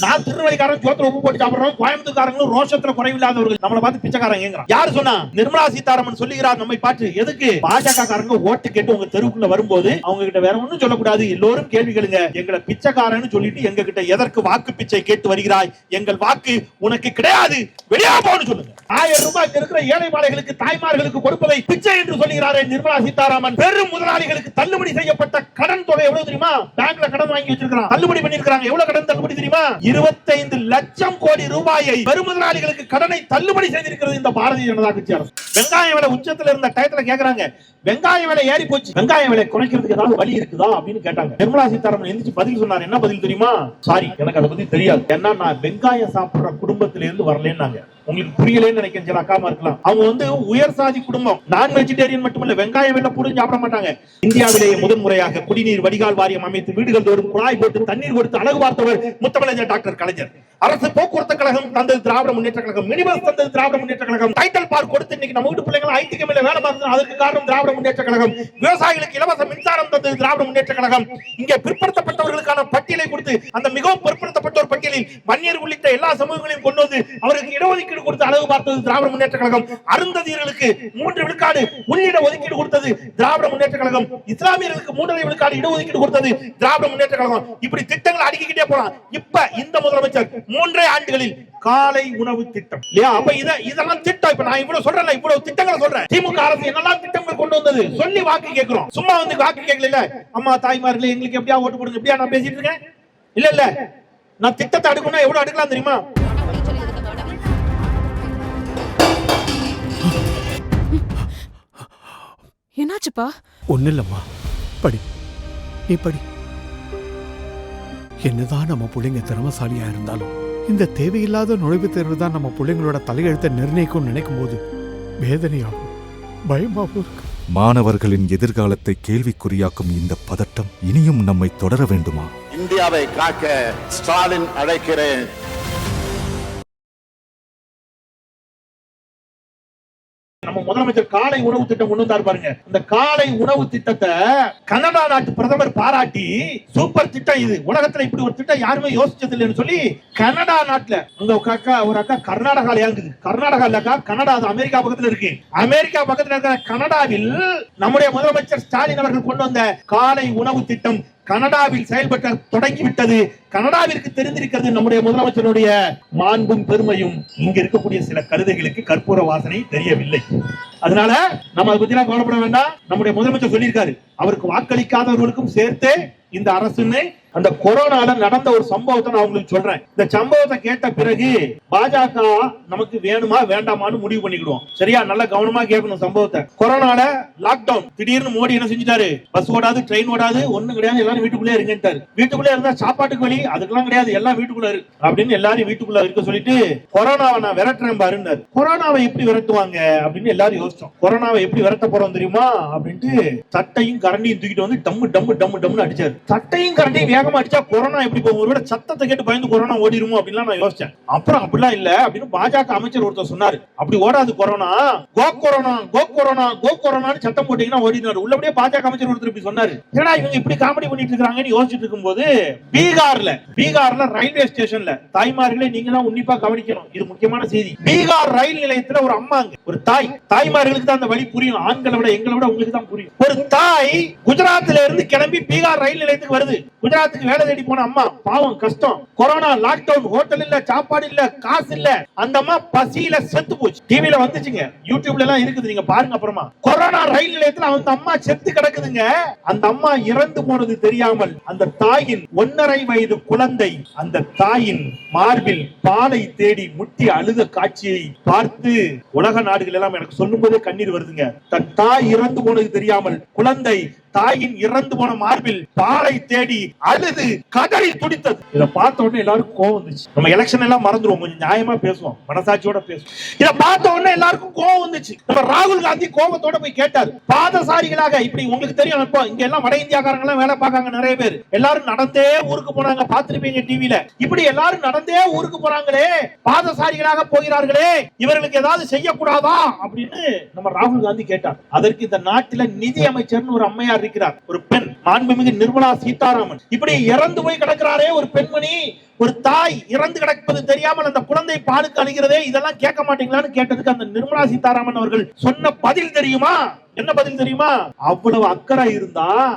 நான் திருநெல்வேலிக்காரன் சோத்துல உப்பு போட்டு சாப்பிடுறோம், கோயம்புத்தூர்காரங்களும் ரோஷத்துல குறைவில்லாதவர்கள் நம்மளை பார்த்து பிச்சைக்காரங்க கேக்குறான். யாரு சொன்னா? நிர்மலா சீதாராமன் சொல்லுகிறார் நம்மை பார்த்து. எதுக்கு? பாஜக காரங்க ஓட்டு கேட்டு உங்க தெருவுக்குள்ள வரும்போது அவங்க கிட்ட வேற ஒண்ணும் சொல்லக்கூடாது, எல்லோரும் கேள்வி கேளுங்க, எங்களை பிச்சைக்காரன்னு சொல்லிட்டு எங்க கிட்ட எதற்கு வாக்கு பிச்சை கேட்டு வருகிறாய்? எங்கள் வாக்கு உனக்கு கிடையாது, வெளியே போன்னு சொல்லுங்க. 1000 ரூபாய்க்கு இருக்கிற ஏழை மாலைகளுக்கு தாய்மார்களுக்கு கொடுப்பதை பிச்சை என்று சொல்லுகிறாரே நிர்மலா சீதாராமன். பெரும் முதலாளிகளுக்கு தள்ளுபடி செய்யப்பட்ட கடன் தொகை எவ்வளவு தெரியுமா? பேங்க்ல கடன் வாங்கி வச்சிருக்காங்க, தள்ளுபடி பண்ணிருக்காங்க. எவ்வளவு கடன் தள்ளுபடி தெரியுமா? 25 லட்சம் கோடி ரூபாயை பெரும் முதலாளிகளுக்கு கடனை தள்ளுபடி செய்திருக்கிறது இந்த பாரதிய ஜனதா கட்சி அரசு. வெங்காய விலை உச்சத்துல இருந்த டயத்துல கேக்குறாங்க, வெங்காய விலை ஏறி போச்சு, வெங்காய விலை குறைக்கிறதுக்கு ஏதாவது வழி இருக்குதா அப்படின்னு கேட்டாங்க. நிர்மலா சீதாராமன் எந்திரிச்சு பதில் சொன்னார். என்ன பதில் தெரியுமா? சாரி, எனக்கு அதை பத்தி தெரியாது, ஏன்னா நான் வெங்காயம் சாப்பிடுற குடும்பத்தில இருந்து வரலன்னாங்க. உங்களுக்கு புரியலன்னு நினைக்கிறேன், சில அக்காமா இருக்கலாம். அவங்க உயர் சாதி குடும்பம், நான் வெஜிடேரியன் மட்டுமல்ல, வெங்காயம் எல்லாம் புரிஞ்சு சாப்பிட மாட்டாங்க. இந்தியாவிலேயே முதன்முறையாக குடிநீர் வடிகால் வாரியம் அமைத்து வீடுகள் தோறும் குழாய் போட்டு தண்ணீர் கொடுத்து அழகு பார்த்தவர் முத்தமிழர் டாக்டர் கலைஞர். அரசு போக்குவரத்து கழகம் தந்தது திராவிட முன்னேற்ற கழகம், மினிபஸ் தந்தது திராவிட முன்னேற்ற கழகம், டைட்டில் பார்க் கொடுத்து இன்னைக்கு நம்ம வீட்டு பிள்ளைங்க ஐடி கம்பெனில வேலை பார்த்தது அதுக்கு காரணம் திராவிட முன்னேற்ற கழகம். விவசாயிகளுக்கு இலவச மின்சாரம் தந்தது திராவிட முன்னேற்ற கழகம். இங்கே பிற்படுத்தப்பட்டவர்களுக்கான பட்டியலை கொடுத்து அந்த மிகவும் பிற்படுத்தப்பட்டோர் பட்டியலில் வன்னியர் உள்ளிட்ட எல்லா சமூகங்களையும் கொண்டு வந்து அவருக்கு இடஒதுக்கீடு கொடுத்து அழகு பார்த்தது திராவிட முன்னேற்ற கழகம். அருந்ததியர்களுக்கு 3 விழுக்காடு உள்ளிட ஒதுக்கீடு கொடுத்தது திராவிட முன்னேற்ற கழகம். இஸ்லாமியர்களுக்கு 3.5 விழுக்காடு இடஒதுக்கீடு கொடுத்தது திராவிட முன்னேற்ற கழகம். இப்படி திட்டங்கள் அடுக்கிக்கிட்டே போலாம். இப்ப இந்த முதலமைச்சர் 3 ஆண்டுகளில் காலை உணவு திட்டம் இல்லையா? அப்ப இதெல்லாம் திட்டம். இப்ப நான் இவ்வளவு சொல்றேன், இவ்வளவு திட்டங்களை சொல்றேன். திமுக அரசு என்னெல்லாம் திட்டங்கள் கொண்டு வந்தது சொல்லி வாக்கு கேட்கிறோம். சும்மா வந்து வாக்கு கேட்கல. அம்மா தாய்மார்களே எங்களுக்கு எப்படியா ஓட்டு போடுங்க, எப்படியா நான் பேசிட்டு இருக்கேன். இல்ல நான் திட்டத்தை அடுக்கணும், எவ்வளவு அடுக்கலாம் தெரியுமா? என்னாச்சுப்பா? ஒண்ணு இல்லம்மா, படி, நீ படி. என்னதான் நம்ம பிள்ளைங்க திறமசாலியா இருந்தாலும் இந்த தேவையில்லாத நுழைவுத் தேர்வு தான் நம்ம பிள்ளைங்களோட தலையெழுத்தை நிர்ணயிக்கும் நினைக்கும் போது வேதனையாகும், பயமாகவும் இருக்கு. மாணவர்களின் எதிர்காலத்தை கேள்விக்குறியாக்கும் இந்த பதட்டம் இனியும் நம்மை தொடர வேண்டுமா? இந்தியாவை காக்க ஸ்டாலின் அழைக்கிறேன். நம்ம முதலமைச்சர் காலை உணவு திட்டம் கொண்டு வந்தார் பாருங்க. இந்த காலை உணவு திட்டத்தை கனடா நாட்டு பிரதமர் பாராட்டி, சூப்பர் திட்டம் இது, உலகத்துல இப்படி ஒரு திட்டம் யாருமே யோசிச்சது இல்லைன்னு சொல்லி கனடா நாட்டுல ஒரு அக்கா கர்நாடகால இருக்குது. கர்நாடகா இல்லக்கா, கனடா, அது அமெரிக்கா பக்கத்துல இருக்கு. அமெரிக்கா பக்கத்துல இருக்கிற கனடாவில் நம்முடைய முதலமைச்சர் ஸ்டாலின் அவர்கள் கொண்டு வந்த காலை உணவு திட்டம் கனடாவில் செயல்பட்ட தொடங்கிவிட்டது. கனடாவிற்கு தெரிந்திருக்கிறது நம்முடைய முதலமைச்சருடைய மாண்பும் பெருமையும். இங்க இருக்கக்கூடிய சில கழுதைகளுக்கு கற்பூர வாசனை தெரியவில்லை. அதனால நம்ம அதை பத்தி கவலைப்பட வேண்டாம். நம்முடைய முதலமைச்சர் சொல்லியிருக்காரு, அவருக்கு வாக்களிக்காதவர்களுக்கும் சேர்த்தே இந்த அரசுன்னு. அந்த கொரோனால நடந்த ஒரு சம்பவத்தை நான் உங்களுக்கு சொல்றேன். இந்த சம்பவத்தை கேட்ட பிறகு பாஜக நமக்கு வேணுமா வேண்டாமான்னு முடிவு பண்ணிக்கிடுவோம். சரியா? நல்லா கவனமா கேட்கணும் சம்பவத்தை. கொரோனால லாக்டவுன், திடீர்னு மோடி என்ன செஞ்சிட்டாரு? பஸ் ஓடாது, ட்ரெயின் ஓடாது, ஒண்ணும் கிடையாது, எல்லாரும் வீட்டுக்குள்ளே இருங்கன்ட்டாரு. வீட்டுக்குள்ளே இருந்தா சாப்பாட்டுக்கு வழி, அதுக்கெல்லாம் கிடையாது, எல்லாம் வீட்டுக்குள்ள இருக்கு அப்படின்னு எல்லாரும் வீட்டுக்குள்ள இருக்க சொல்லிட்டு கொரோனாவை நான் விரட்டுறேன் பாருன்னாரு. கொரோனாவை எப்படி விரட்டுவாங்க அப்படின்னு எல்லாரும் யோசிச்சோம். கொரோனாவை எப்படி விரட்ட போறோம் தெரியுமா அப்படின்ட்டு சட்டையும் கரண்டியும் தூக்கிட்டு வந்து டம்மு டம்மு டம்மு டம்னு அடிச்சாரு. சட்டையும் கரண்டியும் வேகமா அடிச்சா கொரோனா எப்படி போகும்? ஒருவேளை சத்தத்தை கேட்டு பயந்து கொரோனா ஓடிருமோ அப்படின்லாம் நான் யோசிச்சேன். அப்புறம் அப்படிலாம் இல்ல அப்படின்னு பாஜக அமைச்சர் ஒருத்தர் சொன்னாரு. அப்படி ஓடாது கொரோனா, கோ கொரோனா, கோ கொரோனா, கோ கொரோனான்னு சத்தம் போட்டீங்கன்னா ஓடினாரு. உள்ளபடியே பாஜக அமைச்சர் ஒருத்தர் இப்படி சொன்னாரு. ஏன்னா இவங்க இப்படி காமெடி பண்ணிட்டு இருக்காங்கன்னு யோசிச்சுட்டு இருக்கும்போது பீகார்ல ரயில்வே ஸ்டேஷன்ல, தாய்மார்களே நீங்க தான் உன்னிப்பா கவனிக்கணும், இது முக்கியமான செய்தி. பீகார் ரயில் நிலையத்துல ஒரு அம்மாங்க, ஒரு தாய்மார்களுக்கு தான் அந்த வழி புரியும், ஆண்களை விட எங்களை விட உங்களுக்கு தான் புரியும். ஒரு தாய் குஜராத்ல இருந்து கிளம்பி பீகார் ரயில் நிலையத்துக்கு வருது. குஜராத்துக்கு வேலை தேடி போன அம்மா, பாவம் கஷ்டம், கொரோனா லாக்டவுன், ஹோட்டல் இல்ல, சாப்பாடு இல்ல, காசு இல்ல, அந்த அம்மா பசியில செத்து போச்சு. டிவில வந்துச்சுங்க, யூடியூப்ல எல்லாம் இருக்குது, நீங்க பாருங்க. அப்புறமா கொரோனா ரயில் நிலையத்துல அந்த அம்மா செத்து கிடக்குதுங்க. அந்த அம்மா இறந்து போனது தெரியாமல் அந்த தாயின் 1.5 வயது குழந்தை அந்த தாயின் மார்பில் பாலை தேடி முட்டி அழுத காட்சியை பார்த்து உலக நாடுகள் எல்லாம் எனக்கு சொல்லும் போதே கண்ணீர் வருதுங்க. தன் தாய் இறந்து போனது தெரியாமல் குழந்தை தாயின் இறந்து போன மார்பில் பாலை தேடி அழுது கதறி துடித்தது. இதை பார்த்த உடனே எல்லாருக்கும் கோவம் வந்துச்சு. நம்ம எலெக்ஷன் எல்லாம் மறந்துடுவோம், கொஞ்சம் நியாயமா பேசுவோம், மனசாட்சியோட பேசுவோம். இதை பார்த்த உடனே எல்லாருக்கும் கோவம் வந்துச்சு. நம்ம ராகுல் காந்தி கோபத்தோட போய் கேட்டார், பாதசாரிகளாக, இப்படி உங்களுக்கு தெரியும், இப்போ இங்க எல்லாம் வட இந்தியாக்காரங்க எல்லாம் வேலை பார்க்காங்க நிறைய பேர், எல்லாரும் நடந்தே ஊருக்கு போனாங்க, பார்த்திருப்பீங்க டிவில. இப்படி எல்லாரும் நடந்தே ஊருக்கு போறாங்களே, பாதசாரிகளாக போகிறார்களே, இவர்களுக்கு ஏதாவது செய்யக்கூடாதா அப்படின்னு நம்ம ராகுல் காந்தி கேட்டார். அதற்கு இந்த நாட்டில நிதி அமைச்சர்னு ஒரு அம்மையார் இருக்கிறார். ஒரு பெண், மாண்புமிகு நிர்மலா சீதாராமன், இப்படி இறந்து போய் கிடக்கிறாரே ஒரு பெண்மணி, ஒரு தாய் இறந்து கிடப்பது தெரியாமல் அந்த குழந்தை பாலுக்கு அழுகிறதே, இதெல்லாம் கேட்க மாட்டீங்களான்னு கேட்டதுக்கு அந்த நிர்மலா சீதாராமன் அவர்கள் சொன்ன பதில் தெரியுமா? என்ன பதில் தெரியுமா? அவ்வளவு அக்கறை இருந்தா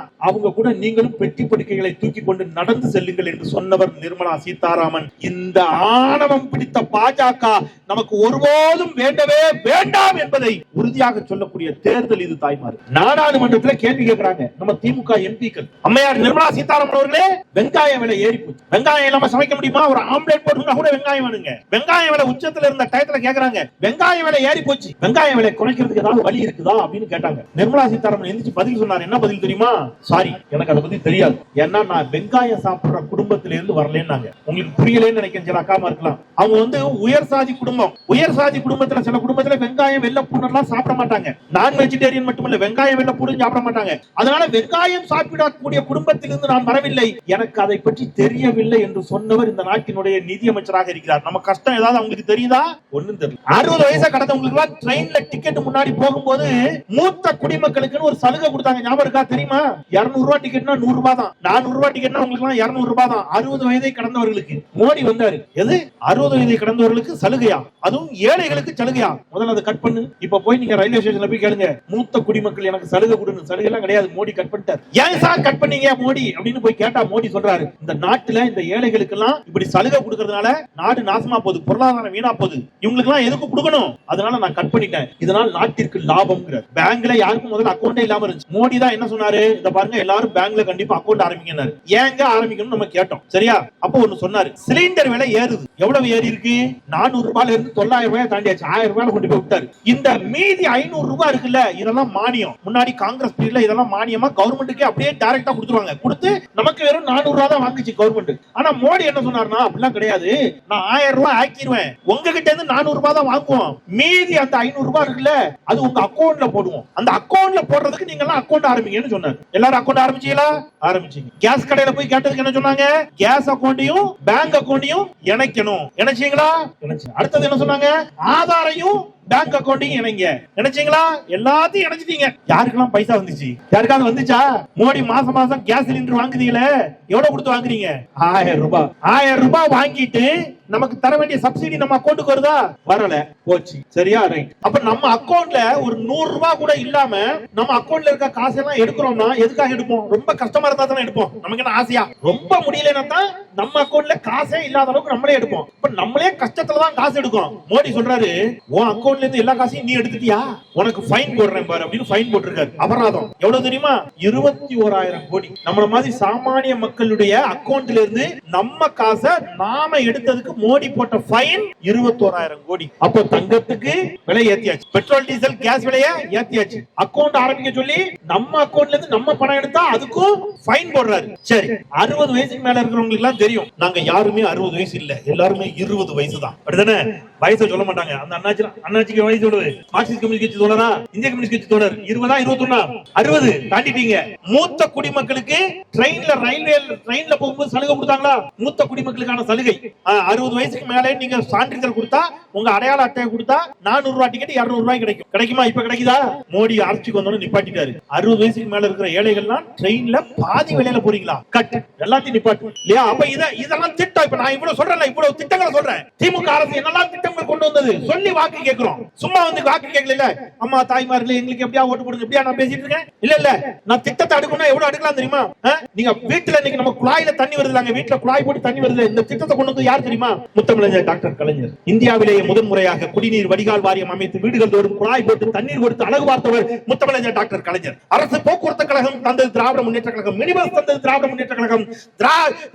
அவங்க கூட நீங்களும் பெட்டி படுக்கைகளை தூக்கி கொண்டு நடந்து செல்லுங்கள் என்று சொன்னவர் நிர்மலா சீதாராமன். இந்த ஆணவம் பிடித்த பாஜக நமக்கு ஒருபோதும் வேண்டவே வேண்டாம் என்பதை உறுதியாக சொல்லக்கூடிய தேர்தல் இது. தாய்மார் நாடாளுமன்றத்தில் கேள்வி கேட்கிறாங்க நம்ம திமுக எம்பிக்கள். அம்மையார் நிர்மலா சீதாராமன் அவர்களே, வெங்காய விலை ஏறி போச்சு, வெங்காயம் இல்லாம சமைக்க முடியுமா? ஒரு ஆம்லேட் போட்டுனா கூட வெங்காயம் வேணுங்க. வெங்காய விலை உச்சத்துல இருந்த டயத்துல கேக்குறாங்க, வெங்காய விலை ஏறி போச்சு, வெங்காய விலை குறைக்கிறதுக்கு ஏதாவது வழி இருக்குதா அப்படின்னு கேட்டாங்க. நிர்மலா சீதாராமன் எந்திரிச்சு பதில் சொன்னார். என்ன பதில் தெரியுமா? சாரி, எனக்கு அதை பத்தி தெரியாது, ஏன்னா நான் வெங்காயம் சாப்பிடுற குடும்பத்தில இருந்து வரலன்னாங்க. உங்களுக்கு புரியலன்னு நினைக்கிறேன், சில அக்காமா இருக்கலாம். அவங்க உயர் சாதி குடும்பம். உயர் சாதி குடும்பத்துல சில குடும்பத்துல வெங்காயம் வெள்ளை பூண்டெல்லாம் சாப்பிட மாட்டாங்க. நான் வெஜிடேரியன் மட்டுமல்ல, வெங்காயம் வெள்ளை பூண்டு சாப்பிட மாட்டாங்க. அதனால வெங்காயம் சாப்பிடக்கூடிய குடும்பத்திலிருந்து நான் வரவில்லை, எனக்கு அதை பற்றி தெரியவில்லை என்று சொன்னவர் இந்த நாட்டினுடைய நிதியமைச்சராக இருக்கிறார். நம்ம கஷ்டம் ஏதாவது அவங்களுக்கு தெரியுதா? ஒண்ணும் தெரியல. 60 வயசை கடந்தவங்களுக்கு எல்லாம் ட்ரெயின்ல டிக்கெட் முன்னாடி போகும்போது மூத்த குடிமக்களுக்கு ஒரு சலுகை கொடுத்தாங்க. ஞாபகம் இருக்கா? தெரியுமா? 200 ரூபாய் டிக்கெட்னா 100 ரூபாய் தான். 400 ரூபாய் டிக்கெட்னா உங்களுக்கு எல்லாம் 200 ரூபாய் தான். 60 வயதை கடந்தவர்களுக்கு மோடி வந்தாரு. எது 60 வயதை கடந்தவர்களுக்கு சலுகையா? அதுவும் ஏழைகளுக்கு சலுகையா? முதல்ல அதை கட் பண்ணு. இப்ப போய் நீங்க ரயில்வே ஸ்டேஷன்ல போய் கேளுங்க, மூத்த குடிமக்கள் எனக்கு சலுகை கொடுங்க. சலுகை எல்லாம் கிடையாது, மோடி கட் பண்ணிட்டார். ஏன் சார் கட் பண்ணீங்க மோடி அப்படின்னு போய் கேட்டா மோடி சொல்றாரு, இந்த நாட்டுல இந்த ஏழைகளுக்கு எல்லாம் இப்படி சலுகை கொடுக்கறதுனால நாடு நாசமா போகுது, பொருளாதாரம் வீணா போகுது, இவங்களுக்கு எல்லாம் எதுக்கு கொடுக்கணும், அதனால நான் கட் பண்ணிட்டேன், இதனால் நாட்டிற்கு லாபம். பேங்க்ல யாருக்கும் முதல்ல அக்கௌண்டே இல்லாம இருந்துச்சு. மோடி தான் என்ன சொன்னாரு, இந்த பாருங்க எல்லாரும் பேங்க்ல கண்டிப்பா அக்கௌண்ட் ஆரம்பிக்கணும். ஏங்க ஆரம்பிக்கணும் நம்ம கேட்டோம், சரியா? அப்ப ஒன்னு சொன்னாரு, சிலிண்டர் விலை ஏறுது. எவ்வளவு ஏறி இருக்கு? 400 ரூபாயில இருந்து 900 ரூபாய் தாண்டியாச்சு. 1000 ரூபாய் கொண்டு போய் விட்டாரு. இந்த மீதி 500 ரூபாய் இருக்குல்ல, இதெல்லாம் மானியம். முன்னாடி காங்கிரஸ் பீரியட்ல இதெல்லாம் மானியமா கவர்மெண்ட்டுக்கு அப்படியே டைரக்டா கொடுத்துருவாங்க. கொடுத்து நமக்கு வெறும் 400 ரூபாய் தான் வாங்குச்சு கவர்மெண்ட். ஆனா மோடி என்ன சொன்னார்னா, அப்படிலாம் கிடையாது, நான் 1000 ரூபாய் ஆக்கிடுவேன், உங்ககிட்ட இருந்து 400 ரூபாய் தான் வாங்குவோம், மீதி அந்த 500 ரூபாய் இருக்குல்ல அது உங்க அக்கௌண்ட்ல போடுவோம், அந்த அக்கௌண்ட்ல போடுறதுக்கு நீங்க எல்லாம் அக்கௌண்ட் ஆரம்பிங்கன்னு சொன்னாரு. எல்லாரும் அக்கௌண்ட் ஆரம்பிச்சீங்களா? ஆரம்பிச்சீங்க. கேஸ் கடையில போய் கேட்டதுக்கு என்ன சொன்னாங்க? கேஸ் அக்கௌண்டையும் பேங்க் அக்கௌண்டையும் இணைக்கணும். இணைச்சீங்களா? இணைச்சு. அடுத்தது என்ன சொன்னாங்க? ஆதாரையும் பேங்க் அக்கௌண்டையும் இணைங்க. இணைச்சீங்களா? எல்லாத்தையும் இணைச்சிட்டீங்க. யாருக்கெல்லாம் பைசா வந்துச்சு? யாருக்காவது வந்துச்சா? மோடி மாசம் மாசம் கேஸ் சிலிண்டர் வாங்குறீங்களே, எவ்வளவு கொடுத்து வாங்குறீங்க? 1000 ரூபாய். 1000 ரூபாய் வாங்கிட்டு நமக்கு தர வேண்டிய சப்சிடி நம்ம அக்கௌண்ட்டுக்கு வருதா? வரல, போச்சு. சரியா? ரைட். அப்ப நம்ம அக்கௌண்ட்ல ஒரு 100 ரூபாய் கூட இல்லாம நம்ம அக்கௌண்ட்ல இருக்க காசு எல்லாம் எடுக்கிறோம்னா எதுக்காக எடுப்போம்? ரொம்ப கஷ்டமா இருந்தா தானே எடுப்போம். நமக்கு என்ன ஆசையா? ரொம்ப முடியலன்னா தான் நம்ம அக்கௌண்ட்ல காசே இல்லாத அளவுக்கு நம்மளே எடுப்போம். இப்ப நம்மளே கஷ்டத்துல தான் காசு எடுக்கும். மோடி சொல்றாரு, உன் அக்கௌண்ட்ல இருந்து எல்லா காசையும் நீ எடுத்துட்டியா, உனக்கு ஃபைன் போடுறேன் பாரு அப்படின்னு ஃபைன் போட்டிருக்காரு. அபராதம் எவ்வளவு தெரியுமா? 21,000 கோடி. நம்மள மாதிரி சாமானிய மக்களுடைய அக்கௌண்ட்ல இருந்து நம்ம காசை நாம எடுத்ததுக்கு மோடி போட்ட ஃபைன் 21,000 கோடி. அப்போ தங்கத்துக்கு விலை ஏத்தியாச்சு, பெட்ரோல் டீசல் கேஸ் விலையை ஏத்தியாச்சு, அக்கௌண்ட் ஆரம்பிக்க சொல்லி நம்ம அக்கௌண்ட்ல இருந்து நம்ம பணம் எடுத்தா அதுக்கும் ஃபைன் போடுறாரு. சரி, 60 வயசுக்கு மேல இருக்கிறவங்களுக்கு எல்லாம் தெரியும், நாங்க யாருமே 60 வயசு இல்ல, எல்லாருமே 20 வயசு தான். அப்படிதானே? வயசை சொல்ல மாட்டாங்க. அந்த அண்ணாச்சிக்கு வயசு சொல்லுது. மார்க்சிஸ்ட் கம்யூனிஸ்ட் கட்சி தோழரா, இந்திய கம்யூனிஸ்ட் கட்சி தோழர் 20 21 60 தாண்டிட்டீங்க. மூத்த குடிமக்களுக்கு ட்ரெயின்ல போகும்போது சலுகை கொடுத்தாங்களா? மூத்த குடிமக்களுக்கான சலுகை 60 வயசுக்கு மேலே நீங்க சான்றிதழ் கொடுத்தா, உங்க அடையாள அட்டையை கொடுத்தா 400 ரூபாய் டிக்கெட் 200 ரூபாய் கிடைக்கும். கிடைக்குமா? இப்ப கிடைக்குதா? மோடி ஆட்சிக்கு வந்தோன்னு நிப்பாட்டிட்டாரு. 60 வயசுக்கு மேல இருக்கிற ஏழைகள்லாம் ட்ரெயின்ல பாதி விலையில போறீங்களா? கட், எல்லாத்தையும் நிப்பாட்டு இல்லையா? அப்ப இதெல்லாம் திட்டம். இப்ப நான் இவ்வளவு சொல்றேன், இவ்வளவு திட்டங்களை சொல்றேன். திமுக அரசு என்னெல்லாம் திட்டங்கள் கொண்டு வந்தது சொல்லி வாக்கு கேட்கிறோம். சும்மா வந்து வாக்கு கேட்கல. அம்மா தாய்மார்களே எங்களுக்கு எப்படியா ஓட்டு போடுங்க, எப்படியா நான் பேசிட்டு இருக்கேன். இல்ல நான் திட்டத்தை அடுக்கணும். எவ்வளவு அடுக்கலாம் தெரியுமா? நீங்க வீட்டுல இன்னைக்கு நம்ம குழாயில தண்ணி வருது, வீட்டுல குழாய் போட்டு தண்ணி வருது. இந்த திட்டத்தை கொண்டு வந்து யார் தெரியுமா? முத்தமிழஞ்சர் டாக்டர் கலைஞர். இந்தியாவிலேயே முதன்முறையாக குடிநீர் வடிகால் வாரியம் அமைத்து வீடுகள் தோறும் குழாய் போட்டு தண்ணீர் கொடுத்து அழகு பார்த்தவர் முத்தமிழஞ்சர் டாக்டர் கலைஞர். அரசு போக்குவரத்து கழகம் தந்தது திராவிட முன்னேற்ற கழகம், மினிபஸ் தந்தது திராவிட முன்னேற்ற கழகம்.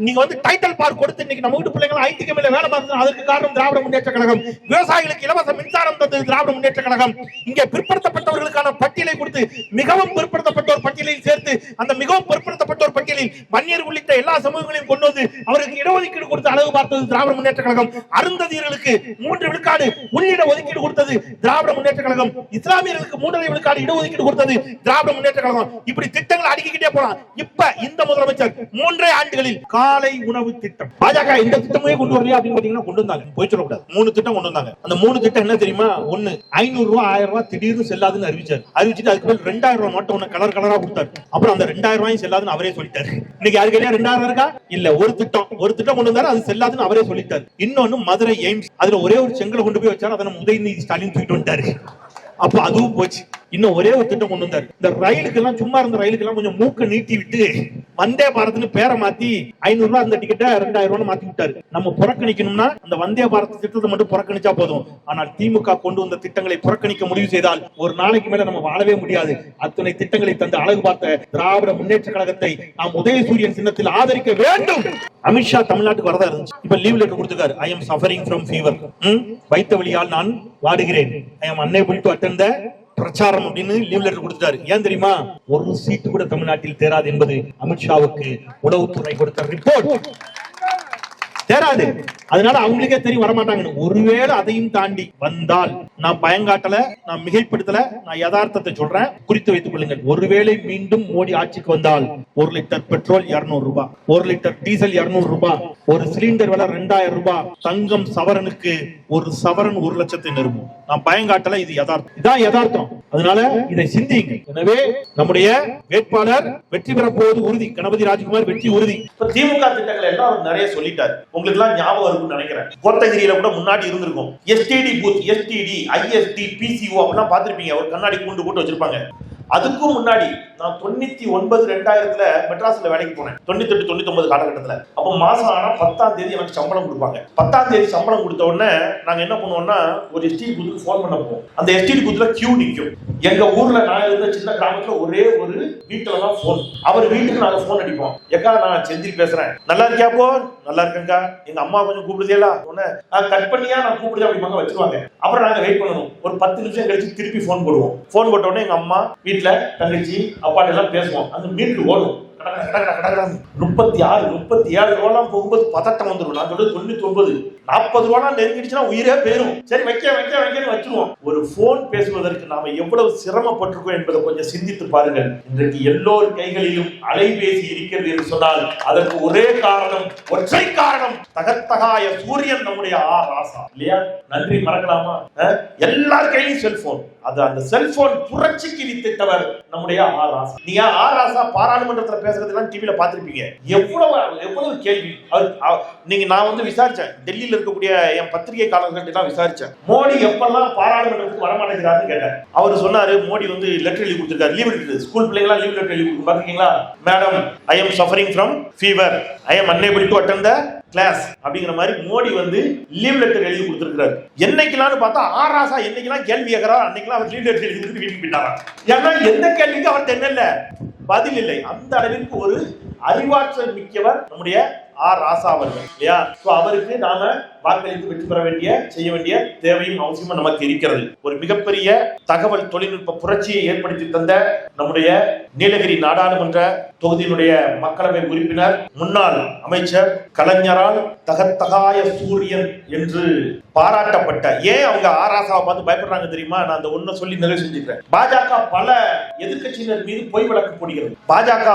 நீங்க வந்து டைட்டில் பார்க் கொடுத்து இன்னைக்கு நம்ம வீட்டு பிள்ளைங்க ஐடி கம்பெனில வேலை பார்த்து அதற்கு காரணம் திராவிட முன்னேற்ற கழகம். விவசாயிகளுக்கு இலவச மின்சாரம் தந்தது திராவிட முன்னேற்ற கழகம். இங்கே பிற்படுத்தப்பட்டவர்களுக்கான பட்டியலை கொடுத்து மிகவும் பிற்படுத்தப்பட்டோர் பட்டியலில் சேர்த்து அந்த மிகவும் பிற்படுத்தப்பட்டோர் பட்டியல் 1957 வன்னியர் உள்ளிட்ட எல்லா சமூகங்களையும் கொண்டு வந்து அவருக்கு இடஒதுக்கீடு கொடுத்து அழகு பார்த்தது திராவிட முன்னேற்ற கழகம். அருந்ததியர்களுக்கு 3 விழுக்காடு உள்ளிட ஒதுக்கீடு கொடுத்தது திராவிட முன்னேற்ற கழகம். இஸ்லாமியர்களுக்கு 3.5 விழுக்காடு இடஒதுக்கீடு கொடுத்தது திராவிட முன்னேற்ற கழகம். இப்படி திட்டங்கள் அடுக்கிக்கிட்டே போலாம். இப்ப இந்த முதலமைச்சர் 3 ஆண்டுகளில் காலை உணவு திட்டம். பாஜக இந்த திட்டமே கொண்டு வரலையா அப்படின்னு பாத்தீங்கன்னா கொண்டு வந்தாங்க. போய் சொல்லக்கூடாது. 3 திட்டம் கொண்டு வந்தாங்க. அந்த 3 திட்டம் என்ன தெரியுமா? 1 500 ரூபாய் 1000 ரூபாய் திடீர்னு செல்லாதுன்னு அறிவிச்சார். அறிவிச்சிட்டு அதுக்கு மேல 2000 ரூபாய் நோட்டை ஒண்ணு கலர் கலரா கொடுத்தாரு. அப்புறம் அந்த 2000 ரூபாயும் செல்லாதுன்னு அவரே சொல்லிட்டாரு. இன்னைக்கு யாருக்கு 2000 இருக்கா? இல்ல, ஒரு திட்டம் கொண்டு வந்தாரு, அது செல்லாதுன்னு அவரே சொல்லிட்டாரு. இன்னொன்னு மதுரை எய்ம்ஸ், அதுல ஒரே ஒரு செங்கலை கொண்டு போய் வச்சாரு, அதை உதயநிதி ஸ்டாலின் தூக்கிட்டு வந்துட்டாரு. அப்ப அதுவும் போச்சு. இன்னும் ஒரே ஒரு திட்டம் கொண்டு வந்தாரு. இந்த ரயிலுக்கு எல்லாம் சும்மா இருந்த ரயிலுக்கு எல்லாம் கொஞ்சம் மூக்க நீட்டி விட்டு வந்தே பாரத்னு பேரை மாத்தி 500 ரூபாய் அந்த டிக்கெட்டை 2000 ரூபாய் மாத்தி விட்டாரு. நம்ம புறக்கணிக்கணும்னா அந்த வந்தே பாரத் திட்டத்தை மட்டும் புறக்கணிச்சா போதும். ஆனால் திமுக கொண்டு வந்த திட்டங்களை புறக்கணிக்க முடிவு செய்தால் ஒரு நாளைக்கு மேல நம்ம வாழவே முடியாது. அத்தனை திட்டங்களை தந்து அழகு பார்த்த திராவிட முன்னேற்ற கழகத்தை நாம் உதயசூரியன் சின்னத்தில் ஆதரிக்க வேண்டும். அமித்ஷா தமிழ்நாட்டுக்கு வரதா இருந்துச்சு. இப்ப லீவ் லெட்டர் கொடுத்திருக்காரு. I am suffering from fever. வைத்த வலியால் நான் வாடுகிறேன். I am unable to attend the பிரச்சாரம் அப்படின்னு லீவ் லெட்டர் கொடுத்தாரு. ஏன் தெரியுமா? ஒரு சீட்டு கூட தமிழ்நாட்டில் தேராது என்பது அமித்ஷாவுக்கு உளவுத்துறை கொடுத்த ரிப்போர்ட். தேராது. அதனால அவங்களுக்கே தெரியும் வரமாட்டாங்க. ஒருவேளை அதையும் தாண்டி வந்தால் நான் பயங்காட்டல, நான் மிகைப்படுத்தல, நான் யதார்த்தத்தை சொல்றேன், குறித்து வைத்துக் கொள்ளுங்கள். ஒருவேளை மீண்டும் மோடி ஆட்சிக்கு வந்தால் 1 லிட்டர் பெட்ரோல் 200 ரூபாய், 1 லிட்டர் டீசல் 200 ரூபாய், ஒரு சிலிண்டர் விலை 2000 ரூபாய், தங்கம் சவரனுக்கு 1 சவரன் 1 லட்சத்தை நெருங்கும். நான் பயங்காட்டல, இது யதார்த்தம். இதான் யதார்த்தம். அதனால இதை சிந்திங்க. எனவே நம்முடைய வேட்பாளர் வெற்றி பெற போவது உறுதி. கணபதி ராஜ்குமார் வெற்றி உறுதி. திமுக திட்டங்கள் எல்லாம் நிறைய சொல்லிட்டாரு. உங்களுக்கு எல்லாம் ஞாபகம் இருக்கும்னு நினைக்கிறேன். கோத்தகிரியில கூட முன்னாடி இருந்திருக்கும். STD booth, STD, ISD, PCO அப்படிலாம் பார்த்திருப்பீங்க. ஒரு கண்ணாடி கூண்டு போட்டு வச்சிருப்பாங்க. அதுக்கும் முன்னாடி நான் 99-2000 மெட்ராஸ்ல வேலைக்கு போனேன். 98-99 காலகட்டத்தில். அப்போ மாசம் ஆனா 10ஆம் தேதி எனக்கு சம்பளம் கொடுப்பாங்க. 10ஆம் தேதி சம்பளம் கொடுத்த உடனே நாங்க என்ன பண்ணுவோம்னா ஒரு எஸ்டிடி பூத்துக்கு போன் பண்ண போவோம். அந்த எஸ்டிடி பூத்துல கியூ நிற்கும். எங்க ஊர்ல நான் இருந்த சின்ன கிராமத்துல ஒரே ஒரு வீட்டுல தான் போன். அவர் வீட்டுக்கு நாங்க போன் அடிப்போம். ஏக்கா நான் செந்தில் பேசுறேன், நல்லா இருக்கியா? போ நல்லா இருக்கேங்கா, எங்க அம்மா கொஞ்சம் கூப்பிடுதேலா, கட் பண்ணியா நான் கூப்பிடுதேன் அப்படிம்பாங்க, வச்சிருவாங்க. அப்புறம் நாங்க வெயிட் பண்ணணும். ஒரு 10 நிமிஷம் கழிச்சு திருப்பி போன் போடுவோம். போன் போட்ட உடனே எங்க அம்மா வீட்டுல தங்கச்சி அப்பாட்ட எல்லாம் பேசுவோம். அந்த மீட்டர் ஓடும். 36-37 ரூபாய் போகும்போது பதட்டம் வந்துடும். நான் சொல்றது 99 40 ரூபாய் நெருங்கிடுச்சுன்னா உயிரே போயிரும். சரி வைக்க வச்சிருவோம். ஒரு போன் பேசுவதற்கு நாம எவ்வளவு சிரமப்பட்டிருக்கோம் என்பதை கொஞ்சம் சிந்தித்து பாருங்கள். இன்றைக்கு எல்லோர் கைகளிலும் அலைபேசி இருக்கிறது என்று சொன்னால் அதற்கு ஒரே காரணம், ஒற்றை காரணம், தகத்தகாய சூரியன் நம்முடைய ராசா இல்லையா? நன்றி மறக்கலாமா? எல்லார் கையிலும் செல்போன். அது அந்த செல்போன் புரட்சிக்கு வித்திட்டவர் நம்முடைய ராசா. நீங்க ராசா பாராளுமன்றத்தில் பேசுறதெல்லாம் டிவில பாத்திருப்பீங்க. எவ்வளவு கேள்வி. நீங்க நான் விசாரிச்சேன். டெல்லியில இருக்கக்கூடிய என் பத்திரிகையாளர்கள் விசாரிச்சேன். மோடி எப்பெல்லாம் பாராளுமன்றத்துக்கு வரமாட்டேங்கிறாருன்னு கேட்டேன். அவர் சொன்னாரு மோடி லெட்டர் எழுதி கொடுத்திருக்காரு. லீவ் லெட்டர், ஸ்கூல் பிள்ளைங்களா லீவ் லெட்டர் எழுதி பாத்தீங்களா? Madam, I am suffering from fever, I am unable to attend the class அப்படிங்கிற மாதிரி மோடி லீவ் லெட்டர் எழுதி கொடுத்திருக்காரு. என்னைக்கெல்லாம் பார்த்தா ராசா என்னைக்கெல்லாம் கேள்வி கேட்கிறார் அன்னைக்கெல்லாம் அவர் லீவ் லெட்டர் எழுதி வீட்டுக்கு போயிட்டாரா? ஏன்னா எந்த கேள்விக்கு அவர் தெரியல, பதில் இல்லை. அந்த அளவிற்கு ஒரு அறிவாற்றல் மிக்கவர் நம்முடைய ராசா அவர்கள் இல்லையா? அவருக்கு நாம வாக்களித்து வெற்றி பெற வேண்டிய, செய்ய வேண்டிய தேவையும் அவசியமும் நமக்கு இருக்கிறது. ஒரு மிகப்பெரிய தகவல் தொழில்நுட்ப புரட்சியை ஏற்படுத்தி தந்த நம்முடைய நீலகிரி நாடாளுமன்ற தொகுதியினுடைய மக்களவை உறுப்பினர் முன்னாள் அமைச்சர் கலைஞரால் தகத்தகாய சூரியன் என்று பாராட்டப்பட்ட, ஏன் அவங்க ராசாவை பார்த்து பயப்படுறாங்க தெரியுமா? நான் அந்த ஒன்ன சொல்லி நிறைவு செஞ்சுக்கிறேன். பாஜக பல எதிர்கட்சியினர் மீது பொய் வழக்கு போடுகிறது. பாஜக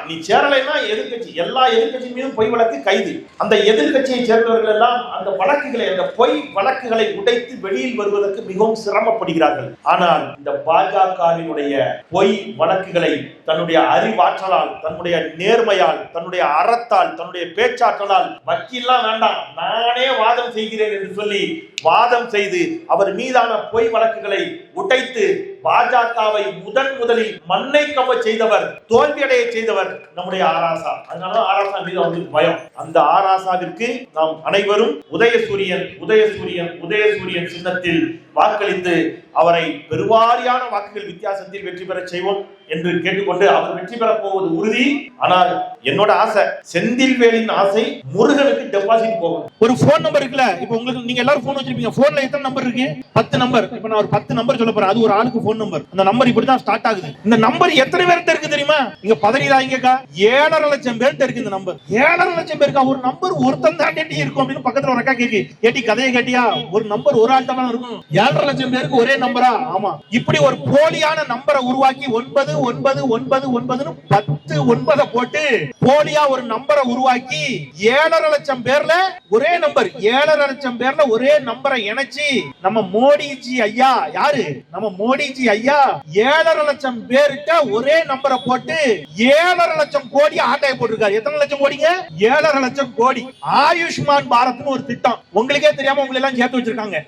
நீ சேரலைன்னா எதிர்கட்சி, எல்லா எதிர்கட்சி மீதும் பொய் வழக்கு, கைது. அந்த எதிர்கட்சியை சேர்ந்தவர்கள் எல்லாம் அந்த வழக்குகளை, அந்த பொய் வழக்குகளை உடைத்து வெளியில் வருவதற்கு மிகவும் சிரமப்படுகிறார்கள். ஆனால் இந்த பாஜகவினுடைய பொய் வழக்குகளை தன்னுடைய அறிவாற்றலால், தன்னுடைய நேர்மையால், தன்னுடைய அறத்தால், தன்னுடைய பேச்சாற்றலால் வக்கீல்லாம் வேண்டாம் நானே வாதம் செய்கிறேன் என்று சொல்லி வாதம் செய்து அவர் மீதான பொய் வழக்குகளை உடைத்து பாஜகவை முதலில் மண்ணை கவ செய்தவர், தோல்வியடைய செய்தவர் நம்முடைய ராசா. அதனால ராசா மீது அவருக்கு பயம். அந்த ராசாவிற்கு நாம் அனைவரும் உதயசூரியன் சின்னத்தில் வாக்களித்து அவரை பெருவாரியான வாக்குகள் வித்தியாசத்தில் வெற்றி பெற செய்வோம் என்று கேட்டுக்கொண்டு, அவர் வெற்றி பெற போவது உறுதி. ஆனால் என்னோட ஆசை, செந்தில்வேலின் ஆசை முருகனுக்கு டெபாசிட் போகும். ஒரு போன் நம்பர் இருக்குல்ல, இப்ப உங்களுக்கு நீங்க எல்லாரும் போன் வச்சிருப்பீங்க. போன்ல எத்தனை நம்பர் இருக்கு? 10 நம்பர். இப்ப நான் ஒரு 10 நம்பர் சொல்ல போறேன். அது ஒரு ஆளுக்கு போன் நம்பர். அந்த நம்பர் இப்படிதான் ஸ்டார்ட் ஆகுது. இந்த நம்பர் எத்தனை பேர்ட்ட இருக்கு தெரியுமா? இங்க பதறிடாங்கக்கா, 7.5 லட்சம் பேர்ட்ட இருக்கு இந்த நம்பர். 7.5 லட்சம் பேருக்கு ஒரு நம்பர் ஒருத்தன் தான் இருக்கும் அப்படின்னு பக்கத்துல ஒரு அக்கா கேக்கு, ஏட்டி கதையை கேட்டியா? ஒரு நம்பர் ஒரு ஆள் தான் இருக்கும். 7.5 லட்சம் பேருக்கு ஒரே நம்பரா? ஆமா. இப்படி ஒரு போலியான நம்பரை உருவாக்கி 99999 10 9 போட்டு போலியா ஒரு நம்பரை உருவாக்கி 7.5 லட்சம் பேர்ல ஒரே நம்பர், 7.5 லட்சம் பேர்ல ஒரே நம்பரை இணைச்சு நம்ம மோடிஜி ஐயா, யாரு நம்ம மோடிஜி ஐயா 7.5 லட்சம் பேருக்கு ஒரே நம்பரை போட்டு 7.5 லட்சம் கோடி ஆட்டையை போட்டிருக்காரு. எத்தனை லட்சம் கோடிங்க? 7.5 லட்சம் கோடி. ஆயுஷ்மான் பாரத்னு ஒரு திட்டம், உங்களுக்கே தெரியாம உங்களை எல்லாம் சேர்த்து வச்சிருக்காங்க.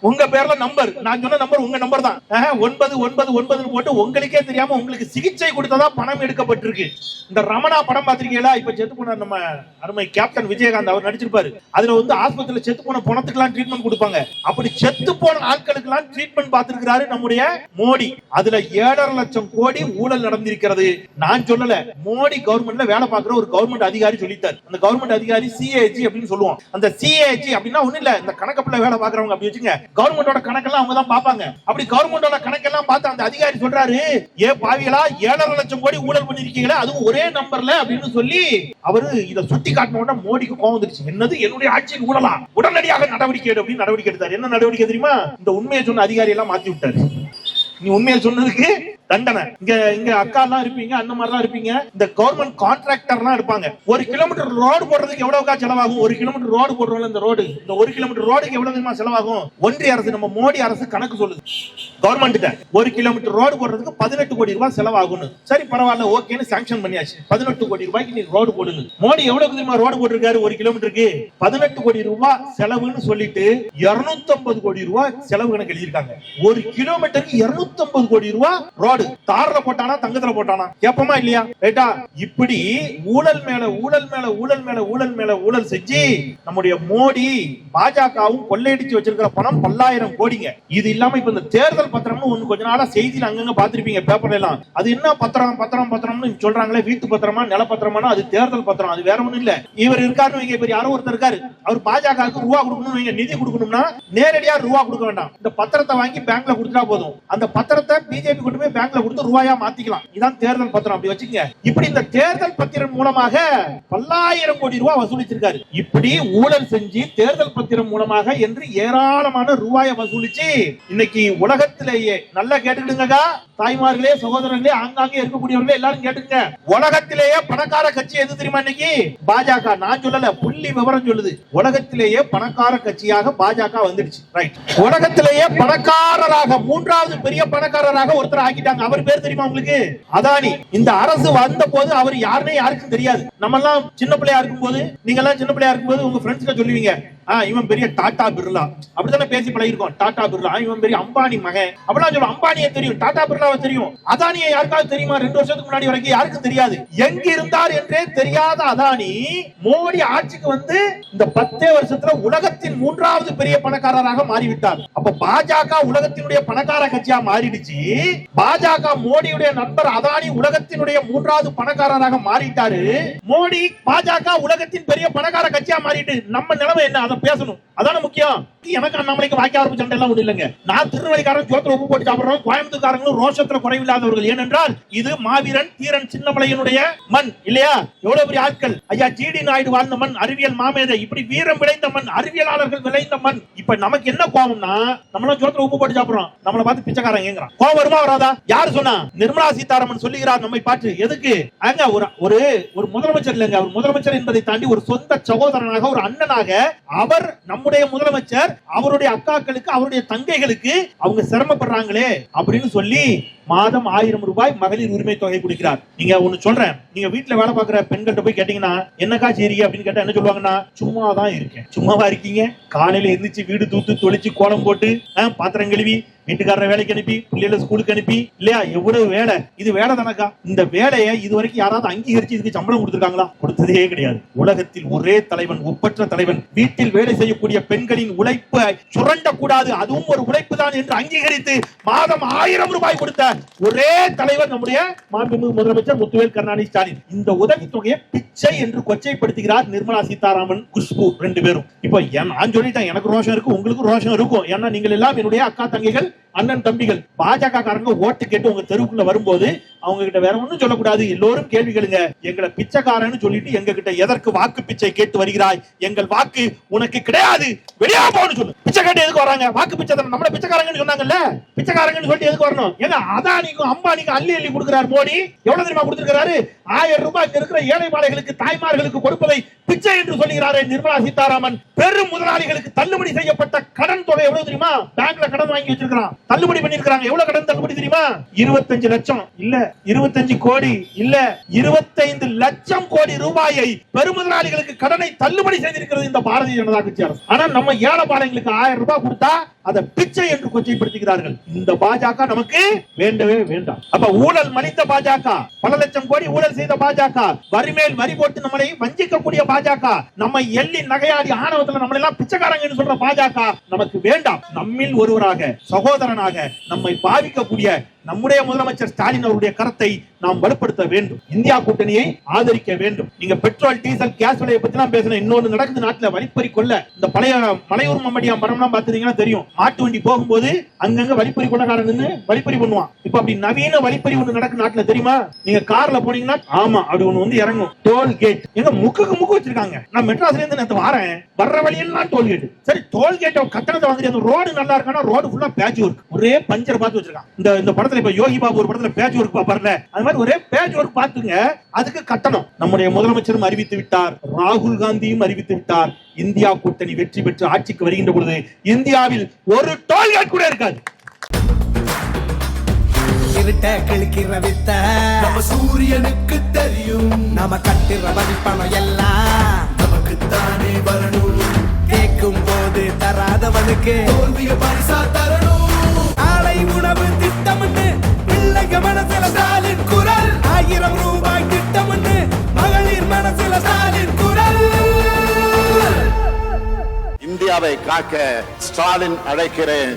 உங்க பேர்ல நம்பர், நான் சொன்ன நம்பர் உங்க நம்பர் தான். 999 போட்டு உங்களுக்கே தெரியாம உங்களுக்கு சிகிச்சை கொடுத்ததா பணம் எடுக்கப்பட்டிருக்கு. இந்த ரமணா படம் பாத்திருக்கீங்களா? இப்ப செத்து போன நம்ம அருமை கேப்டன் விஜயகாந்த் அவர் நடிச்சிருப்பாரு. அதுல வந்து ஆஸ்பத்திரியில செத்து போன பணத்துக்கு ட்ரீட்மெண்ட் கொடுப்பாங்க. அப்படி செத்து போன ஆட்களுக்கு எல்லாம் ட்ரீட்மெண்ட் பார்த்திருக்கிறாரு நம்முடைய மோடி. அதுல 7.5 லட்சம் கோடி ஊழல் நடந்திருக்கிறது. நான் சொல்லல, மோடி கவர்மெண்ட்ல வேலை பார்க்கிற ஒரு கவர்மெண்ட் அதிகாரி சொல்லிட்டார். அந்த கவர்மெண்ட் அதிகாரி CAG அப்படின்னு சொல்லுவோம். அந்த CAG அப்படின்னா ஒண்ணு இல்ல, இந்த கணக்குல வேலை பார்க்கறவங்க அப்படி வச்சுங்க. கவர்மெண்டோட கணக்கெல்லாம் அவங்க தான் பாப்பாங்க. அப்படி கவர்மெண்டோட கணக்கெல்லாம் பார்த்து அந்த அதிகாரி சொல்றாரு, ஏ பாவிகளா 7.5 லட்சம் கோடி ஊழல் பண்ணிருக்கீங்களே, அதுவும் ஒரே நம்பர்ல அப்படின்னு சொல்லி அவரு இத சுட்டி காட்டின உடனே மோடிக்கு கோவம் வந்துருச்சு. என்னது என்னுடைய ஆட்சியில் ஊழலா? உடனடியாக நடவடிக்கை எடு அப்படின்னு நடவடிக்கை எடுத்தார். என்ன நடவடிக்கை தெரியுமா? இந்த உண்மையை சொன்ன அதிகாரி எல்லாம் மாத்தி விட்டாரு. நீ உண்மையை சொன்னதுக்கு தண்டனை. இங்க அக்கா எல்லாம் இருப்பீங்க, அந்த மாதிரி எல்லாம் இருப்பீங்க. இந்த கவர்மெண்ட் கான்ட்ராக்டர் எல்லாம் இருப்பாங்க. 1 கிலோமீட்டர் ரோடு போடுறதுக்கு எவ்வளவுக்கா செலவாகும்? 1 கிலோமீட்டர் ரோடு போடுறோம், இந்த ரோடு, இந்த 1 கிலோமீட்டர் ரோடுக்கு எவ்வளவு தெரியுமா செலவாகும்? ஒன்றிய அரசு, நம்ம மோடி அரசு கணக்கு சொல்லுது கவர்மெண்ட் 1 கிலோமீட்டர் ரோடு போடுறதுக்கு 18 கோடி ரூபாய் செலவாகும். சரி பரவாயில்ல, ஓகேன்னு சாங்ஷன் பண்ணியாச்சு. 18 கோடி ரூபாய்க்கு நீ ரோடு போடுங்க. மோடி எவ்வளவு தெரியுமா ரோடு போட்டிருக்காரு? 1 கிலோமீட்டருக்கு 18 கோடி ரூபாய் செலவுன்னு சொல்லிட்டு 250 கோடி ரூபாய் செலவு கணக்கு எழுதியிருக்காங்க. 1 கிலோமீட்டருக்கு 250 கோடி ரூபாய் ரோடு. தார்ல போட்டானா தங்கத்துல போட்டானா? கேப்பமா இல்லையா? ரைட்டா? இப்படி ஊழல் மேல ஊழல் மேல ஊழல் மேல ஊழல் மேல ஊழல் செஞ்சு நம்முடைய மோடி பாஜகவும் கொள்ளையடிச்சு வச்சிருக்கிற பணம் 10,000 கோடிங்க. இது இல்லாம இப்ப இந்த தேர்தல் பத்திரம்னு ஒண்ணு கொஞ்ச நாளா செய்தியில அங்கங்க பாத்திருப்பீங்க பேப்பர்ல எல்லாம். அது என்ன பத்திரம்னு சொல்றாங்களே, வீட்டு பத்திரமா நில பத்திரமா? அது தேர்தல் பத்திரம், அது வேற ஒண்ணும் இல்ல. இவர் இருக்காருன்னு வைங்க, இப்ப யாரோ ஒருத்தர் இருக்காரு, அவர் பாஜகவுக்கு ரூபா கொடுக்கணும், நிதி கொடுக்கணும்னா நேரடியா ரூபா கொடுக்க வேண்டாம். இந்த பத்திரத்தை வாங்கி பேங்க்ல கொடுத்தா போதும். அந்த பத்திரத்தை பிஜேபி கொண்டு போய் பேங்க்ல கொடுத்து ரூபாயா மாத்திக்கலாம். இதான் தேர்தல் பத்திரம். அப்படி வச்சுங்க. இப்படி இந்த தேர்தல் பத்திரம் மூலமாக 10,000 கோடி ரூபாய் வசூலிச்சிருக்காரு. இப்படி ஊழல் செஞ்சு தேர்தல் பத்திரம் மூலமாக என்று ஏராளமான ரூபாயை வசூலிச்சு இன்னைக்கு உலகத்திலேயே நல்லா கேட்டுக்கிடுங்க தாய்மார்களே, சகோதரர்களே, ஆங்காங்கே இருக்கக்கூடியவர்களே எல்லாரும் கேட்டுங்க. உலகத்திலேயே பணக்கார கட்சி எது தெரியுமா? இன்னைக்கு பாஜக. நான் சொல்லல, புள்ளி விவரம் சொல்லுது. உலகத்திலேயே பணக்கார கட்சியாக பாஜக வந்துடுச்சு. ரைட். உலகத்திலேயே பணக்காரராக 3வது பெரிய பணக்காரராக ஒருத்தர் ஆக்கிட்டாங்க. அவர் பேர் தெரியுமா உங்களுக்கு? அதானி. இந்த அரசு வந்த போது அவர் யாருன்னே யாருக்கும் தெரியாது. நம்ம எல்லாம் சின்ன பிள்ளையா இருக்கும் போது, நீங்க எல்லாம் சின்ன பிள்ளையா இருக்கும் போது உங்க ஃப்ரெண்ட்ஸ்க்கு சொல்லுவீங்க, இவன் பெரிய டாடா பிர்லா, அப்படித்தானே பேசி பழகிருக்கோம். டாடா பிர்லா, இவன் பெரிய அம்பானி மகன் அப்படிலாம் சொல்லுவோம். அம்பானியை தெரியும், டாடா பிர்லாவை தெரியும். அதானியை யாருக்காவது தெரியுமா? 2 வருஷத்துக்கு முன்னாடி வரைக்கும் யாருக்கும் தெரியாது. எங்க இருந்தார் என்றே தெரியாத அதானி மோடி ஆட்சிக்கு வந்து இந்த 10 வருஷத்துல உலகத்தின் 3வது பெரிய பணக்காரராக மாறிவிட்டார். அப்ப பாஜக உலகத்தினுடைய பணக்கார கட்சியா மாறிடுச்சு. பாஜக மோடியுடைய நண்பர் அதானி உலகத்தினுடைய 3வது பணக்காரராக மாறிட்டாரு. மோடி பாஜக உலகத்தின் பெரிய பணக்கார கட்சியா மாறிட்டு நம்ம நிலைமை என்ன? அதை பேசணும். அதான முக்கியம். எனக்கு அண்ணாமலைக்கு வாய்க்க ஆரம்பிச்ச சண்டை எல்லாம் ஒண்ணு இல்லைங்க. நான் திருநெல்வேலிக்காரன் சோத்துல உப்பு போட்டு சாப்பிடுறோம், கோயம்புத்தூர்காரங்களும் ரோஷத்துல குறைவில்லாதவர்கள். ஏனென்றால் இது மாவீரன் தீரன் சின்னமலையினுடைய மண் இல்லையா? எவ்வளவு பெரிய ஆட்கள். ஐயா ஜிடி நாயுடு வாழ்ந்த மண், அறிவியல் மாமேதை, இப்படி வீரம் விளைந்த மண், அறிவியலாளர்கள் விளைந்த மண். இப்ப நமக்கு என்ன கோபம்னா, நம்மளும் சோத்துல உப்பு போட்டு சாப்பிடுறோம், நம்மளை பார்த்து பிச்சைக்காரன் கேக்குறான். கோபம் வருமா வராதா? யாரு சொன்னா? நிர்மலா சீதாராமன் சொல்லுகிறார் நம்மை பார்த்து. எதுக்கு? அங்க ஒரு முதலமைச்சர் இல்லைங்க, அவர் முதலமைச்சர் என்பதை தாண்டி ஒரு சொந்த சகோதரனாக, ஒரு அண்ணனாக, அவர் நம்முடைய முதலமைச்சர் அவருடைய அக்காக்களுக்கு, அவருடைய தங்கைகளுக்கு அவங்க சிரமப்படுறாங்களே அப்படின்னு சொல்லி மாதம் 1000 ரூபாய் மகளிர் உரிமை தொகை கொடுக்கிறார். நீங்க ஒண்ணு சொல்றேன், நீங்க வீட்டுல வேலை பார்க்கிற பெண்கள்ட்ட போய் கேட்டீங்கன்னா என்னக்கா செய்றீங்க அப்படின்னு கேட்டா என்ன சொல்லுவாங்கன்னா, சும்மா தான் இருக்கேன். சும்மாவா இருக்கீங்க? காலையில எந்திரிச்சு வீடு தூத்து தொளிச்சு கோலம் போட்டு பாத்திரம் கழுவி வீட்டுக்காரரை வேலைக்கு அனுப்பி பிள்ளைகளை ஸ்கூலுக்கு அனுப்பி இல்லையா, எவ்வளவு வேலை. இது வேலை தானக்கா? இந்த வேலையை இதுவரைக்கும் யாராவது அங்கீகரிச்சு இதுக்கு சம்பளம் கொடுத்திருக்காங்களா? கொடுத்ததே கிடையாது. உலகத்தில் ஒரே தலைவன், ஒப்பற்ற தலைவன், வீட்டில் வேலை செய்யக்கூடிய பெண்களின் உழைப்பை சுரண்டக்கூடாது, அதுவும் ஒரு உழைப்பு தான் என்று அங்கீகரித்து மாதம் 1000 ரூபாய் கொடுத்த ஒரே தலைவர் நம்முடைய மாண்புமிகு முதலமைச்சர் முத்துவேல் கருணாநிதி ஸ்டாலின். இந்த உதவி தொகையை பிச்சை என்று கொச்சைப்படுத்துகிறார் நிர்மலா சீதாராமன், குஷ்பு 2 பேரும். இப்போ நான் சொல்லிட்டேன், எனக்கு ரோஷம் இருக்கு, உங்களுக்கு ரோஷம் இருக்கும். ஏன்னா நீங்கள் எல்லாம் என்னுடைய அக்கா தங்கைகள், அண்ணன் தம்பிகள். பாஜக காரங்க ஓட்டு கேட்டு உங்க தெருவுக்குள்ள வரும்போது அவங்க கிட்ட வேற ஒண்ணும் சொல்லக்கூடாது. எல்லோரும் கேள்வி கேளுங்க, எங்களை பிச்சைக்காரன்னு சொல்லிட்டு எங்க கிட்ட எதற்கு வாக்கு பிச்சை கேட்டு வருகிறாய்? எங்கள் வாக்கு உனக்கு கிடையாது, வெளியா போன்னு சொல்லு. பிச்சை கேட்டு எதுக்கு வராங்க? வாக்கு பிச்சை தானே. நம்மள பிச்சைக்காரங்கன்னு சொன்னாங்கல்ல, பிச்சைக்காரங்கன்னு சொல்லிட்டு எதுக்கு வரணும்? ஏங்க அதானிக்கும் அம்பானிக்கும் அள்ளி அள்ளி கொடுக்கிறார் மோடி. எவ்வளவு தெரியுமா கொடுத்திருக்காரு? 1000 ரூபாய் இருக்கிற ஏழை மாலைகளுக்கு, தாய்மார்களுக்கு கொடுப்பதை பிச்சை என்று சொல்லுகிறாரே நிர்மலா சீதாராமன். பெரும் முதலாளிகளுக்கு தள்ளுபடி செய்யப்பட்ட கடன் தொகை எவ்வளவு தெரியுமா? பேங்க்ல கடன் வாங்கி வச்சிருக்கான், தள்ளுபடி பண்ணிருக்காங்க. எவ்வளவு கடன் தள்ளுபடி தெரியுமா? 25 லட்சம் இல்ல, 25 கோடி இல்ல, 25 லட்சம் கோடி ரூபாயை பெருமுதலாளிகளுக்கு கடனை தள்ளுபடி செய்திருக்கிறது இந்த பாரதிய ஜனதா கட்சி அரசு. ஆனா நம்ம ஏழை பாளையங்களுக்கு 1000 ரூபாய் கொடுத்தா அதை பிச்சை என்று கொச்சைப்படுத்துகிறார்கள். இந்த பாஜக நமக்கு வேண்டவே வேண்டாம். அப்ப ஊழல் மலிந்த பாஜக, பல லட்சம் கோடி ஊழல் செய்த பாஜக, வரி மேல் வரி போட்டு நம்மளை வஞ்சிக்கக்கூடிய பாஜக, நம்ம எள்ளி நகையாடி ஆணவத்துல நம்மளை எல்லாம் பிச்சைக்காரங்க சொல்ற பாஜக நமக்கு வேண்டாம். நம்மில் ஒருவராக, சகோதரனாக நம்மை பாவிக்கக்கூடிய நம்முடைய முதலமைச்சர் ஸ்டாலின் அவருடைய கரத்தை நாம் வலுப்படுத்த வேண்டும். இந்தியா கூட்டணியை ஆதரிக்க வேண்டும். நீங்க பெட்ரோல், டீசல், கேஸ் விலையை பத்தி எல்லாம் பேசணும். இன்னொன்னு நடக்குது நாட்டுல, வழிப்பறி கொள்ள. இந்த பழைய மலையூர் மம்மடியாம் படம் எல்லாம் பாத்தீங்கன்னா தெரியும். மாட்டு வண்டி போகும்போது அங்கங்க வழிப்பறி கொள்ளக்காரன் நின்னு வழிப்பறி பண்ணுவான். இப்ப அப்படி நவீன வழிப்பறி ஒண்ணு நடக்கு நாட்டுல தெரியுமா? நீங்க கார்ல போனீங்கன்னா ஆமா அப்படி ஒண்ணு வந்து இறங்கும். டோல் கேட் எங்க முக்குக்கு முக்கு வச்சிருக்காங்க. நான் மெட்ராஸ்ல இருந்து நேத்து வரேன், வர்ற வழியெல்லாம் டோல் கேட். சரி, டோல் கேட் கட்டணத்தை வாங்குறது, அந்த ரோடு நல்லா இருக்கானா? ரோடு ஃபுல்லா பேட்ச் ஒர்க், ஒரே பஞ்சர் பார்த்து வச்சிருக்காங்க. இந்த படத்துல இப்ப யோகி பாபு ஒரு படத்துல பேட்ச் ஒர்க் பாப்பார்ல, அது மாதிரி ஒரே பேட்ச் ஒர்க் பாத்துங்க. அதுக்கு கட்டணம். நம்முடைய முதலமைச்சரும் அறிவித்து விட்டார், ராகுல் காந்தியும் அறிவித்து விட்டார். இந்தியா கூட்டணி வெற்றி பெற்று ஆட்சிக்கு வருகின்ற பொழுது இந்தியாவில் ஒரு டோல்கேட் கூட இருக்காது. கிழிக்கிற வித்த நம்ம சூரியனுக்கு தெரியும். நம்ம கட்டுற வரிப்பணம் எல்லாம் நமக்கு தானே வரணும். கேட்கும் போது தராதவனுக்கு தோல்விய பரிசா தரணும். ஆலை உணவு திட்டம்னு பிள்ளைங்க மனசுல ஸ்டாலின் குரல். 1000 ரூபாய் திட்டம்னு மகளிர் மனசுல ஸ்டாலின் குரல். இந்தியாவை காக்க ஸ்டாலின் அழைக்கிறேன்.